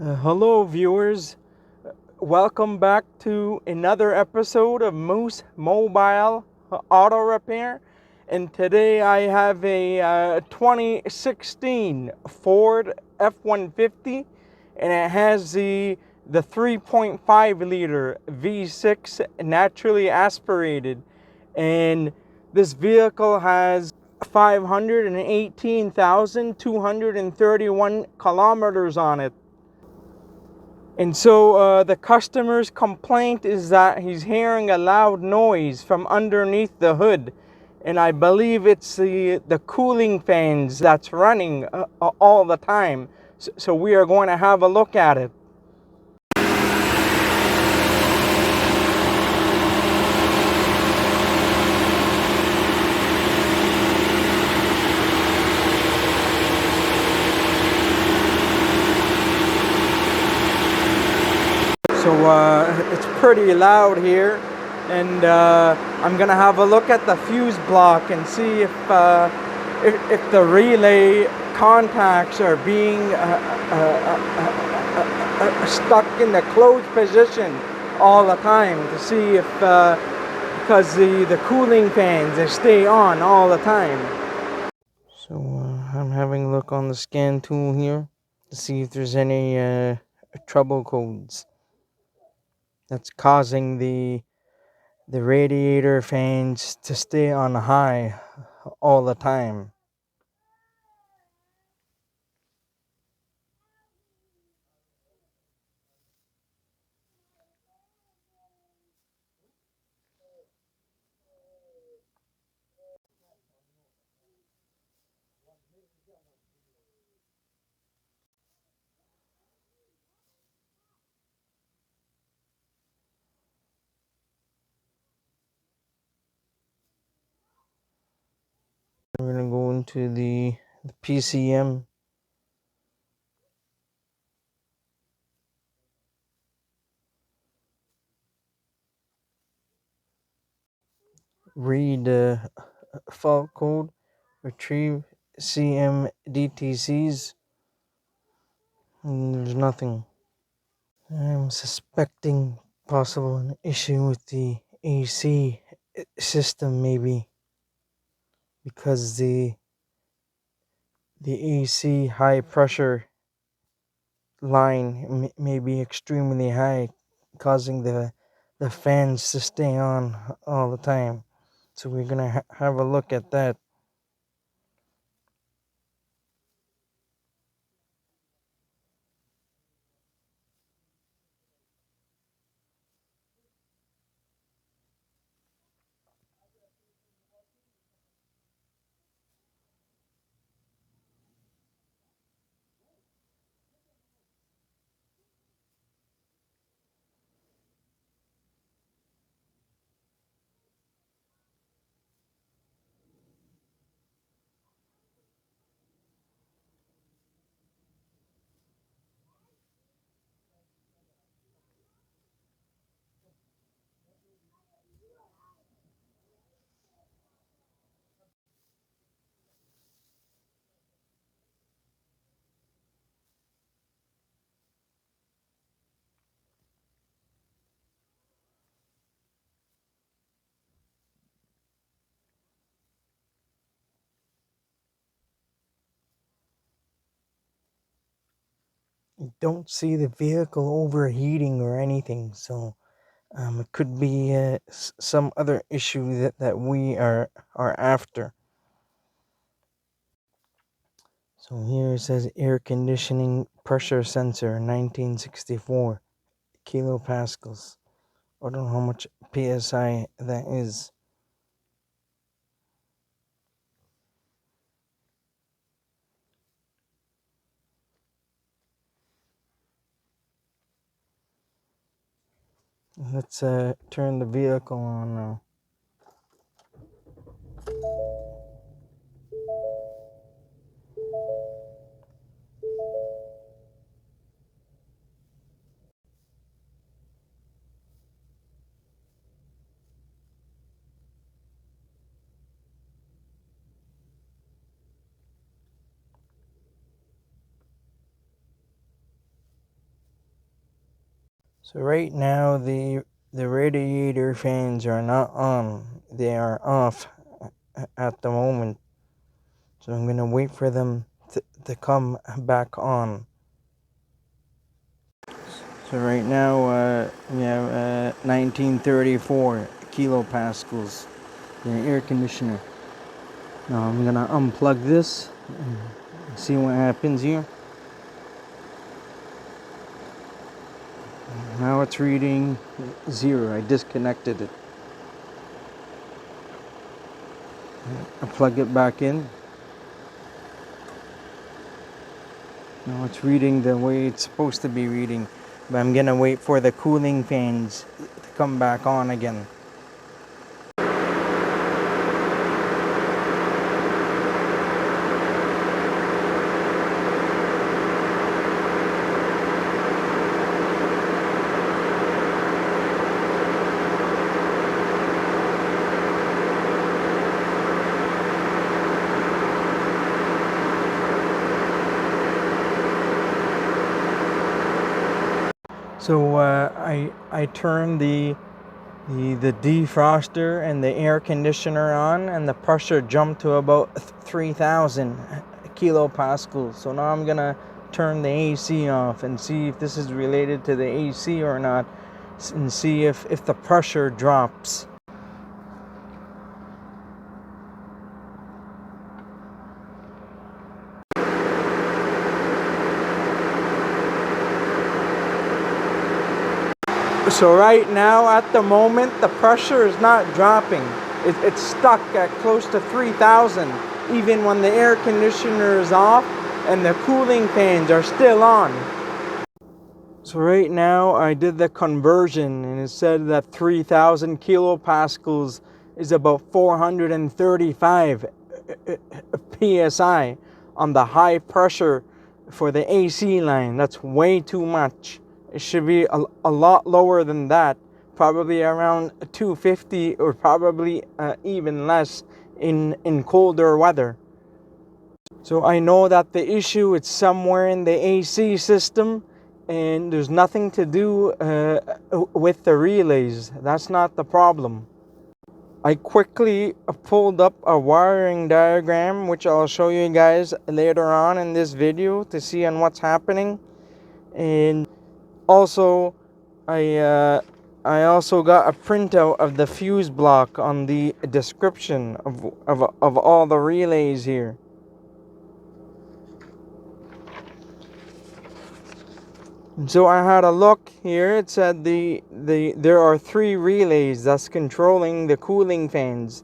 Hello, viewers. Welcome back to another episode of Moose Mobile Auto Repair. And today I have a 2016 Ford F-150, and it has the 3.5 liter V6 naturally aspirated. And this vehicle has 518,231 kilometers on it. And so the customer's complaint is that he's hearing a loud noise from underneath the hood. And I believe it's the cooling fans that's running all the time. So we are going to have a look at it. So it's pretty loud here. And I'm going to have a look at the fuse block and see if the relay contacts are being stuck in the closed position all the time, to see if because the cooling fans, they stay on all the time. So I'm having a look on the scan tool here to see if there's any trouble codes that's causing the radiator fans to stay on high all the time. We're going to go into the PCM. Read fault code, retrieve CMDTCs, and there's nothing. I'm suspecting possible issue with the AC system, maybe, because the AC high pressure line may be extremely high, causing the fans to stay on all the time. So we're gonna have a look at that. Don't see the vehicle overheating or anything, so it could be some other issue that we are after. So here it says air conditioning pressure sensor 1964 kilopascals. I don't know how much psi that is. Let's turn the vehicle on now. So right now the radiator fans are not on. They are off at the moment. So I'm gonna wait for them to come back on. So right now we have 1934 kilopascals, the air conditioner. Now I'm gonna unplug this and see what happens here. Now it's reading 0. I disconnected it. I plug it back in. Now it's reading the way it's supposed to be reading. But I'm gonna wait for the cooling fans to come back on again. So I turned the defroster and the air conditioner on, and the pressure jumped to about 3,000 kilopascals. So now I'm gonna turn the AC off and see if this is related to the AC or not, and see if the pressure drops. So right now, at the moment, the pressure is not dropping. It's stuck at close to 3,000, even when the air conditioner is off and the cooling fans are still on. So right now, I did the conversion, and it said that 3,000 kilopascals is about 435 psi on the high pressure for the AC line. That's way too much. It should be a lot lower than that, probably around 250 or probably even less in colder weather. So I know that the issue is somewhere in the AC system, and there's nothing to do with the relays. That's not the problem. I quickly pulled up a wiring diagram, which I'll show you guys later on in this video to see on what's happening. And also, I also got a printout of the fuse block on the description of all the relays here. And so I had a look here. It said there are 3 relays that's controlling the cooling fans.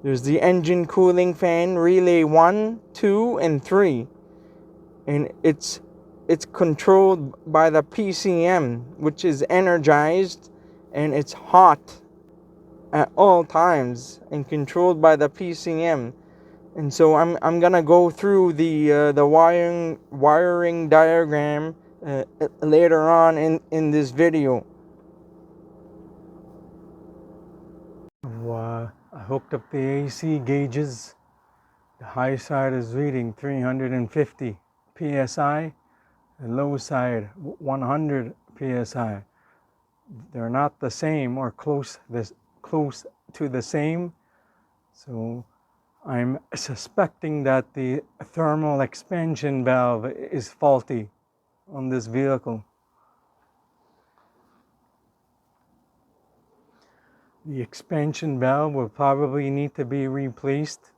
There's the engine cooling fan relay 1, 2, and 3. And it's controlled by the PCM, which is energized, and it's hot at all times and controlled by the PCM. And so I'm gonna go through the wiring diagram later on in this video. I hooked up the AC gauges. The high side is reading 350 psi. The low side 100 psi. They're not the same or close to the same. So I'm suspecting that the thermal expansion valve is faulty on this vehicle. The expansion valve will probably need to be replaced,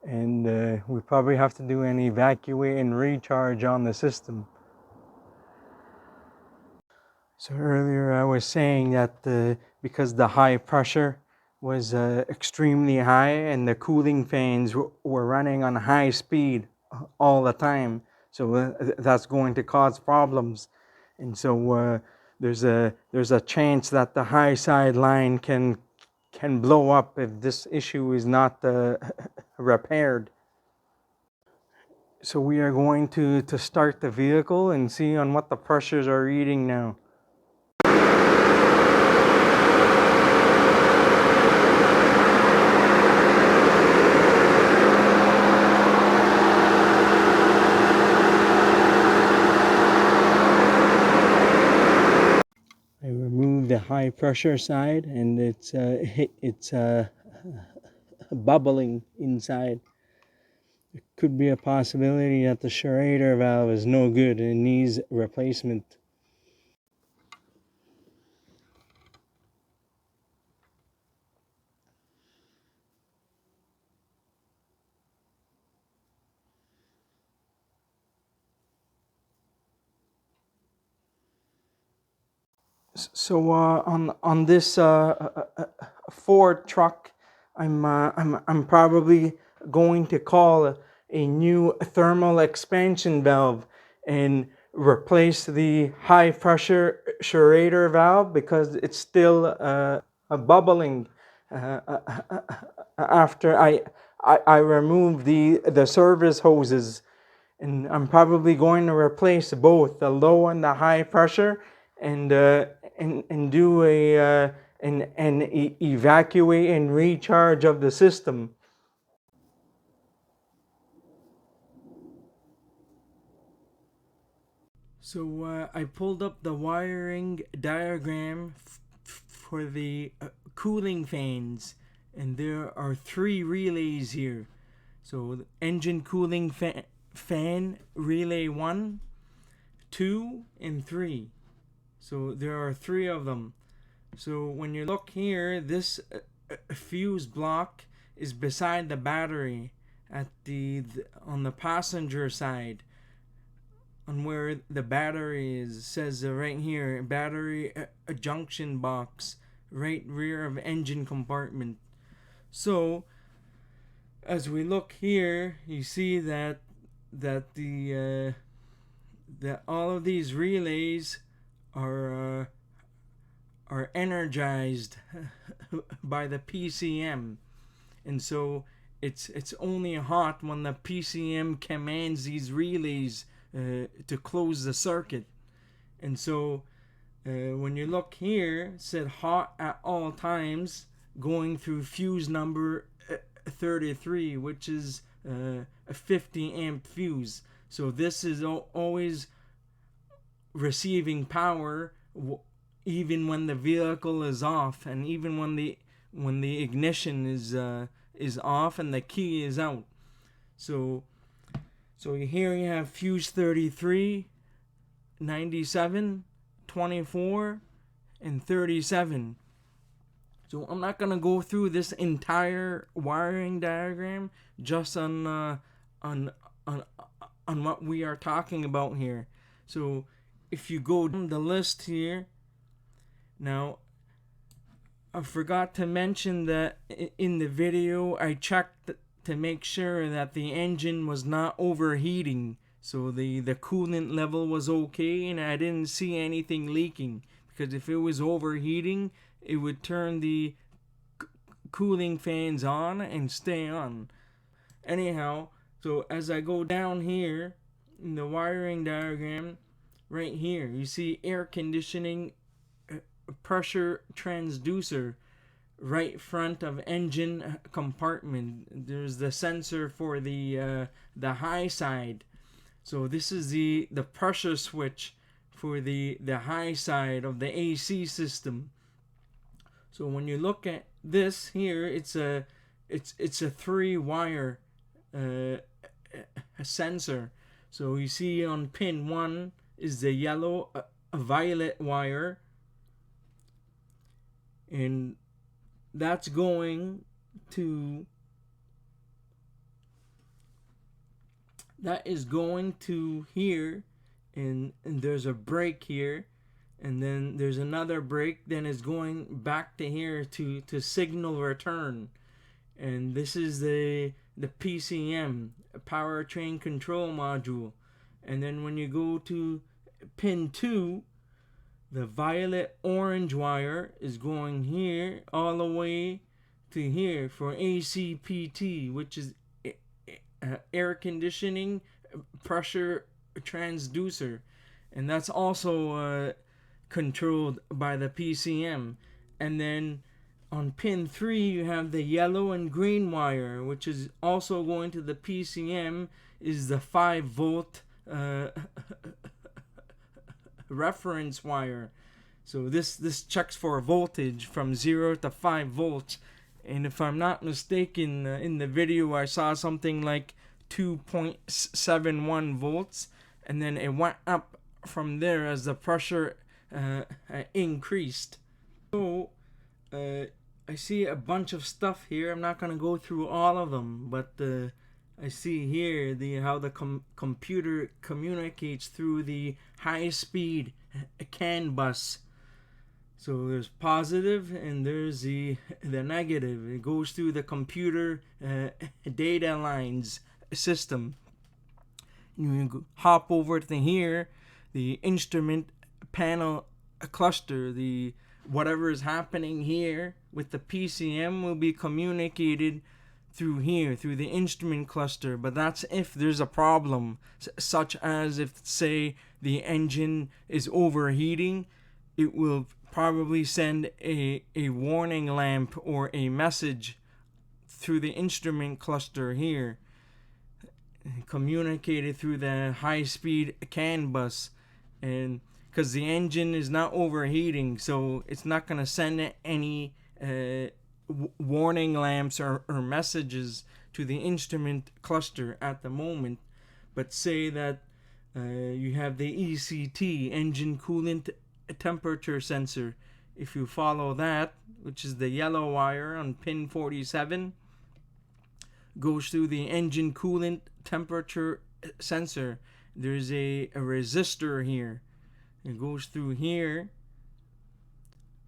and we probably have to do an evacuate and recharge on the system. So earlier I was saying that because the high pressure was extremely high and the cooling fans were running on high speed all the time, so that's going to cause problems. And so there's a chance that the high side line can blow up if this issue is not repaired. So we are going to start the vehicle and see on what the pressures are reading now. high pressure side, and it's bubbling inside. It could be a possibility that the Schrader valve is no good and needs replacement. So on this Ford truck, I'm probably going to call a new thermal expansion valve and replace the high pressure Schrader valve because it's still bubbling after I remove the service hoses, and I'm probably going to replace both the low and the high pressure, and do a evacuate and recharge of the system. So I pulled up the wiring diagram for the cooling fans, and there are 3 relays here. So engine cooling fan relay 1, 2, and 3. So there are 3 of them. So when you look here, this fuse block is beside the battery at on the passenger side, on where the battery is. Says right here, battery junction box, right rear of engine compartment. So as we look here, you see that that all of these relays are energized by the PCM, and so it's only hot when the PCM commands these relays to close the circuit. And so when you look here, it said hot at all times, going through fuse number 33, which is a 50 amp fuse. So this is always receiving power even when the vehicle is off, and even when the ignition is off and the key is out. So here you have fuse 33, 97, 24, and 37. So I'm not gonna go through this entire wiring diagram, just on what we are talking about here. So if you go down the list here, now I forgot to mention that in the video I checked to make sure that the engine was not overheating. So the coolant level was okay, and I didn't see anything leaking, because if it was overheating, it would turn the cooling fans on and stay on. Anyhow, so as I go down here in the wiring diagram, right here, you see air conditioning pressure transducer right front of engine compartment. There's the sensor for the high side. So this is the pressure switch for the high side of the AC system. So when you look at this here, it's a 3-wire sensor. So you see on pin 1 is the yellow violet wire, and that's going to here, and there's a break here, and then there's another break, then it's going back to here to signal return. And this is the PCM, powertrain control module. And then when you go to pin 2, the violet orange wire is going here all the way to here for ACPT, which is air conditioning pressure transducer, and that's also controlled by the PCM. And then on pin 3 you have the yellow and green wire, which is also going to the PCM, is the 5-volt reference wire. So this checks for voltage from 0 to 5 volts. And if I'm not mistaken, in the video I saw something like 2.71 volts, and then it went up from there as the pressure increased. So I see a bunch of stuff here. I'm not gonna go through all of them, but I see here how the computer communicates through the high-speed CAN bus. So there's positive and there's the negative. It goes through the computer data lines system. You hop over to here, the instrument panel cluster. The whatever is happening here with the PCM will be communicated through here, through the instrument cluster. But that's if there's a problem, such as if, say, the engine is overheating, it will probably send a warning lamp or a message through the instrument cluster here, communicated through the high-speed CAN bus. And because the engine is not overheating, so it's not going to send any warning lamps or messages to the instrument cluster at the moment. But say that you have the ECT, engine coolant temperature sensor. If you follow that, which is the yellow wire on pin 47, goes through the engine coolant temperature sensor. There's a resistor here. It goes through here,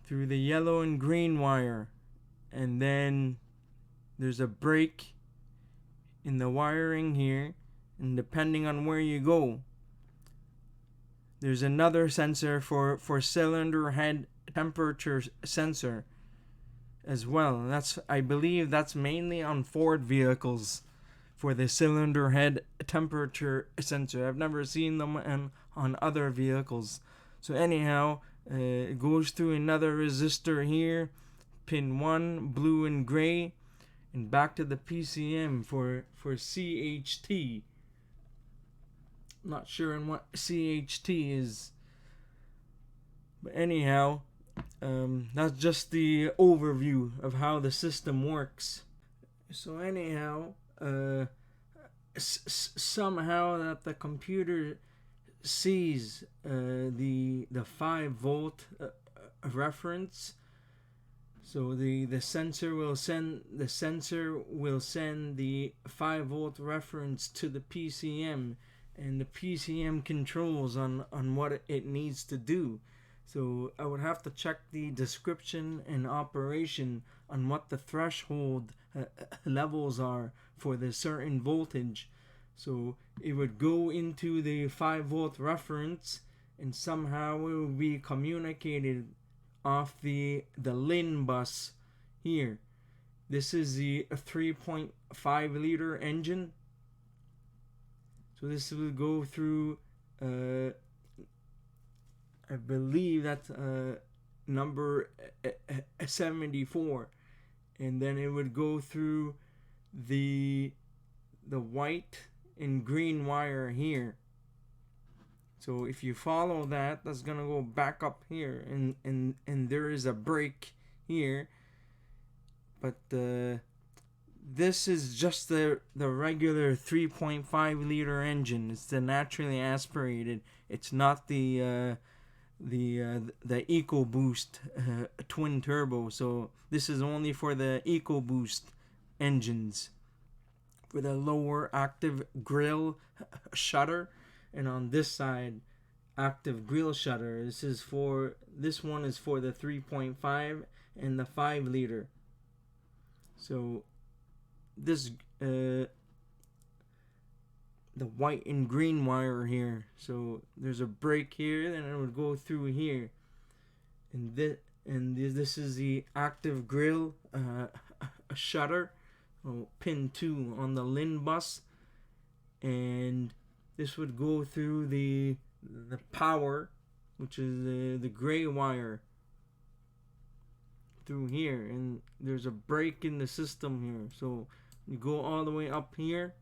through the yellow and green wire, and then there's a break in the wiring here, and depending on where you go, there's another sensor for cylinder head temperature sensor as well. I believe that's mainly on Ford vehicles for the cylinder head temperature sensor. I've never seen them on other vehicles. So anyhow, it goes through another resistor here, pin 1, blue and gray, and back to the PCM for CHT. Not sure on what CHT is, but anyhow, that's just the overview of how the system works. So anyhow, somehow that the computer sees the 5 volt reference. So the sensor will send the 5 volt reference to the PCM, and the PCM controls on what it needs to do. So I would have to check the description and operation on what the threshold levels are for the certain voltage. So it would go into the 5 volt reference, and somehow it will be communicated off the LIN bus here. This is the 3.5 liter engine. So this will go through, I believe that's number 74, and then it would go through the white and green wire here. So if you follow that, that's gonna go back up here, and there is a break here. But this is just the regular 3.5 liter engine. It's the naturally aspirated. It's not the EcoBoost twin turbo. So this is only for the EcoBoost engines, for the lower active grill shutter, and on this side active grill shutter. This one is for the 3.5 and the 5 liter. So this the white and green wire here. So there's a break here, and it would go through here, and this is the active grill shutter, pin 2 on the LIN bus, and this would go through the power, which is the gray wire, through here, and there's a break in the system here. So you go all the way up here,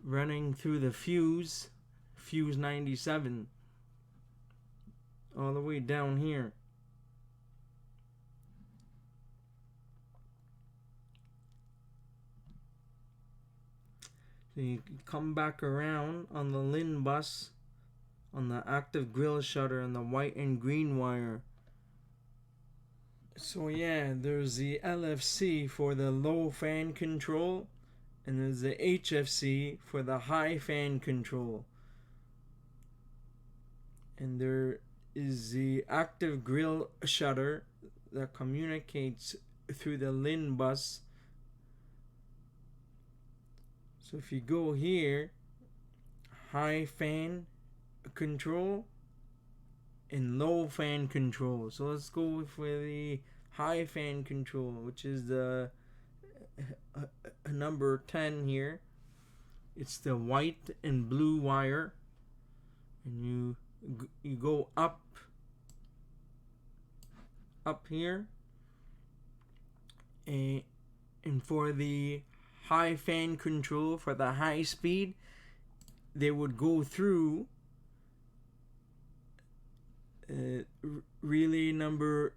running through the fuse 97, all the way down here. So you come back around on the LIN bus, on the active grill shutter and the white and green wire. So yeah, there's the LFC for the low fan control, and there's the HFC for the high fan control. And there is the active grill shutter that communicates through the LIN bus. So if you go here, high fan control and low fan control. So let's go for the high fan control, which is the number 10 here. It's the white and blue wire, and you go up here, and for the high fan control, for the high speed, they would go through relay number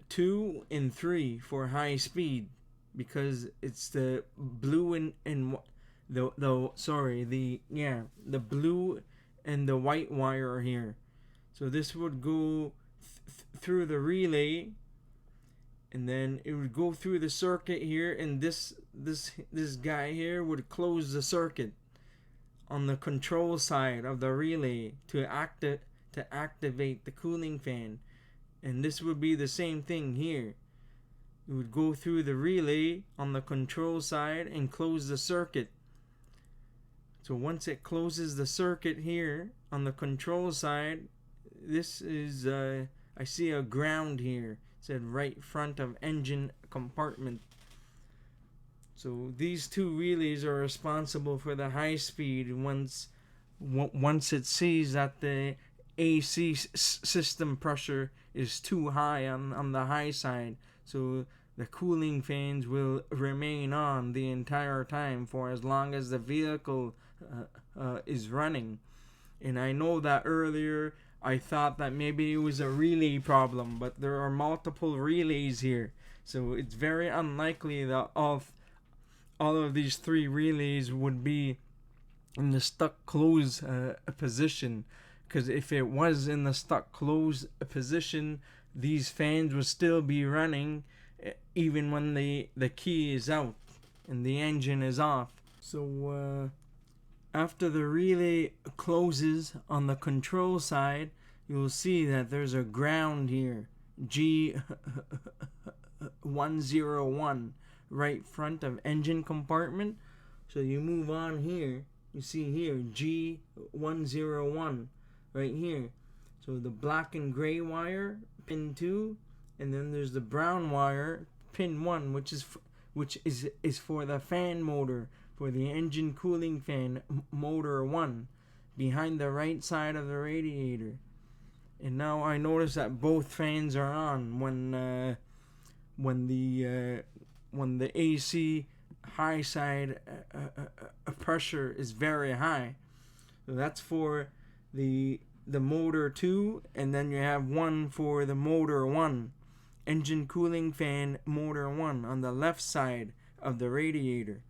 2 and 3 for high speed, because it's the blue and the blue and the white wire here. So this would go through the relay, and then it would go through the circuit here, and this guy here would close the circuit on the control side of the relay to activate the cooling fan. And this would be the same thing here. It would go through the relay on the control side and close the circuit. So once it closes the circuit here on the control side, this is I see a ground here. It said right front of engine compartment. So these two relays are responsible for the high speed. Once it sees that the AC system pressure is too high on the high side, so the cooling fans will remain on the entire time for as long as the vehicle is running. And I know that earlier I thought that maybe it was a relay problem, but there are multiple relays here, so it's very unlikely that all of these 3 relays would be in the stuck close position, because if it was in the stuck close position, these fans would still be running even when the key is out and the engine is off. So after the relay closes on the control side, you'll see that there's a ground here, G101, right front of engine compartment. So you move on here, you see here G101 right here. So the black and gray wire, pin 2, and then there's the brown wire, pin 1, which is for the fan motor, for the engine cooling fan motor 1, behind the right side of the radiator. And now I notice that both fans are on when the AC high side pressure is very high. So that's for the motor 2, and then you have one for the motor 1, engine cooling fan motor 1, on the left side of the radiator.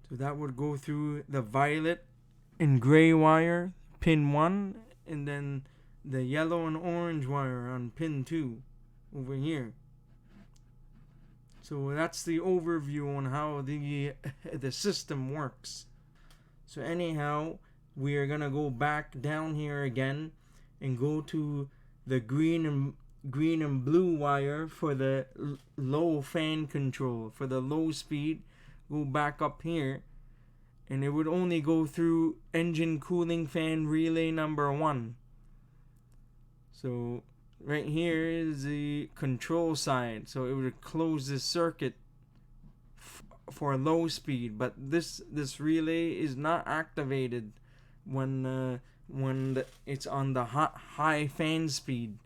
So that would go through the violet and gray wire, pin 1, and then the yellow and orange wire on pin 2 over here. So that's the overview on how the system works. So anyhow, we are gonna go back down here again and go to the green and blue wire for the low fan control, for the low speed. Go back up here, and it would only go through engine cooling fan relay number 1. So right here is the control side, so it would close the circuit for low speed, but this relay is not activated when it's on the high fan speed.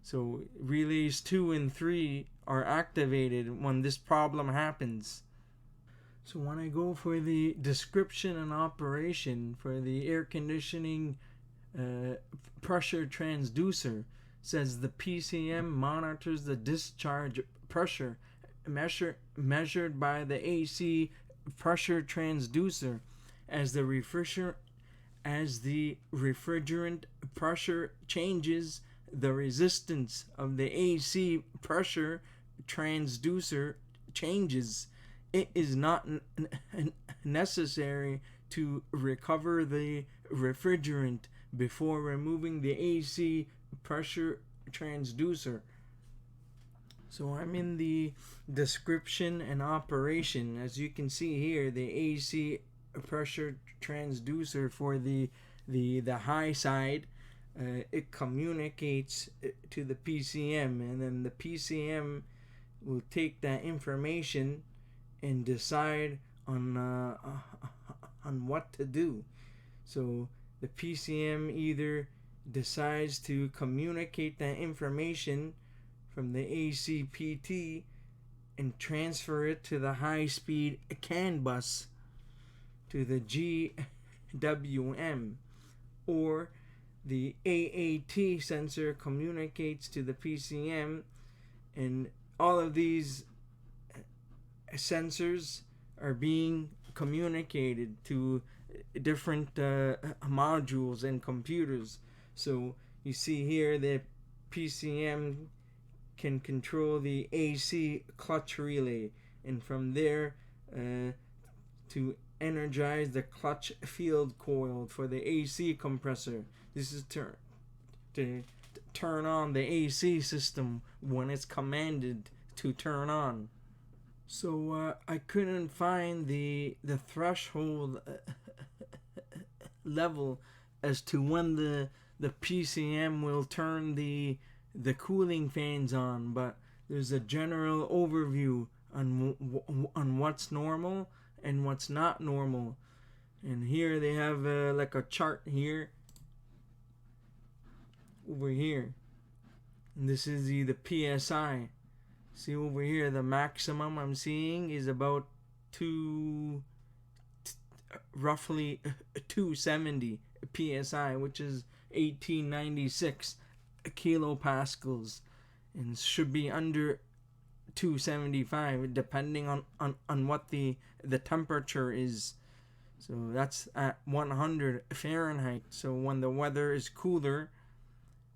So relays 2 and 3 are activated when this problem happens. So when I go for the description and operation for the air conditioning pressure transducer. Says the PCM monitors the discharge pressure measured by the AC pressure transducer as the refrigerant pressure changes. The resistance of the AC pressure transducer changes. It is not necessary to recover the refrigerant before removing the AC pressure transducer. So I'm in the description and operation. As you can see here, the AC pressure transducer for the high side, it communicates to the PCM, and then the PCM will take that information and decide on what to do. So the PCM either decides to communicate that information from the ACPT and transfer it to the high-speed CAN bus to the GWM, or the AAT sensor communicates to the PCM, and all of these sensors are being communicated to different modules and computers. So you see here the PCM can control the AC clutch relay, and from there to energize the clutch field coil for the AC compressor. This is to turn on the AC system when it's commanded to turn on. So I couldn't find the threshold level as to when the PCM will turn the cooling fans on, but there's a general overview on what's normal and what's not normal. And here they have like a chart here, over here, and this is the PSI. See over here, the maximum I'm seeing is about roughly 270 PSI, which is 1896 kilopascals, and should be under 275 depending on what the temperature is. So that's at 100 Fahrenheit. So when the weather is cooler,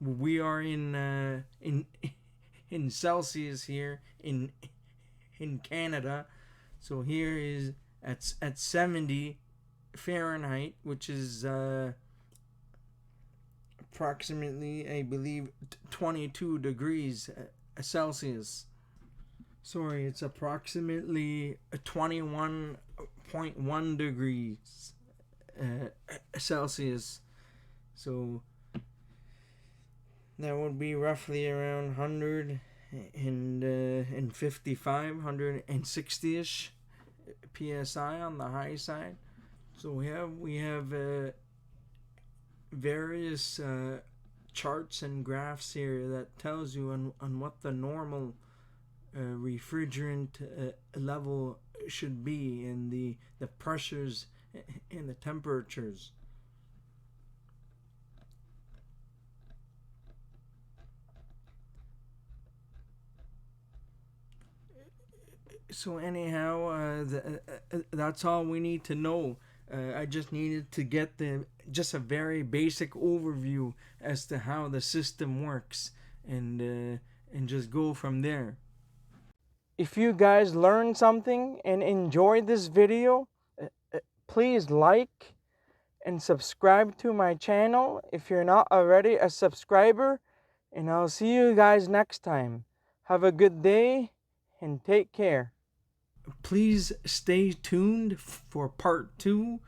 we are in Celsius here in Canada. So here is at 70 Fahrenheit, which is approximately, I believe, 22 degrees Celsius. Sorry, it's approximately 21.1 degrees Celsius. So that would be roughly around 155, 160-ish PSI on the high side. So we have various charts and graphs here that tells you on what the normal refrigerant level should be, and the pressures and the temperatures. So anyhow, that's all we need to know. I just needed to get just a very basic overview as to how the system works, and just go from there. If you guys learned something and enjoyed this video, please like and subscribe to my channel if you're not already a subscriber, and I'll see you guys next time. Have a good day and take care. Please stay tuned for part 2.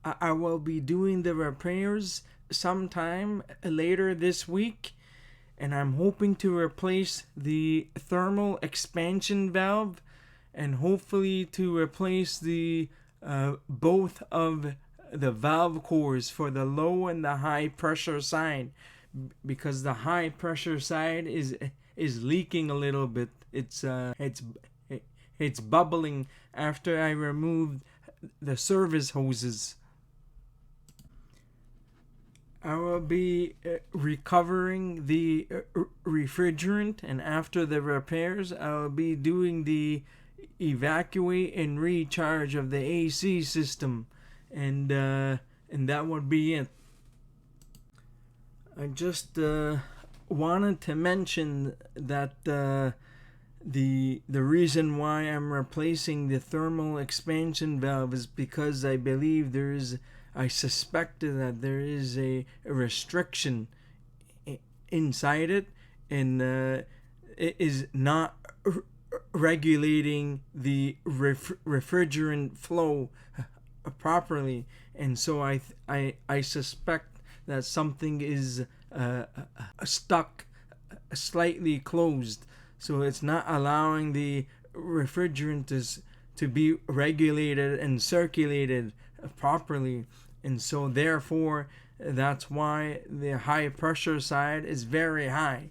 I will be doing the repairs sometime later this week, and I'm hoping to replace the thermal expansion valve, and hopefully to replace the both of the valve cores for the low and the high pressure side, because the high pressure side is leaking a little bit. It's bubbling after I removed the service hoses. I will be recovering the refrigerant, and after the repairs, I will be doing the evacuate and recharge of the AC system, and that would be it. I just wanted to mention that the reason why I'm replacing the thermal expansion valve is because I suspected that there is a restriction inside it, and it is not regulating the refrigerant flow properly, and so I suspect that something is stuck, slightly closed, so it's not allowing the refrigerant to be regulated and circulated properly, and so therefore that's why the high pressure side is very high.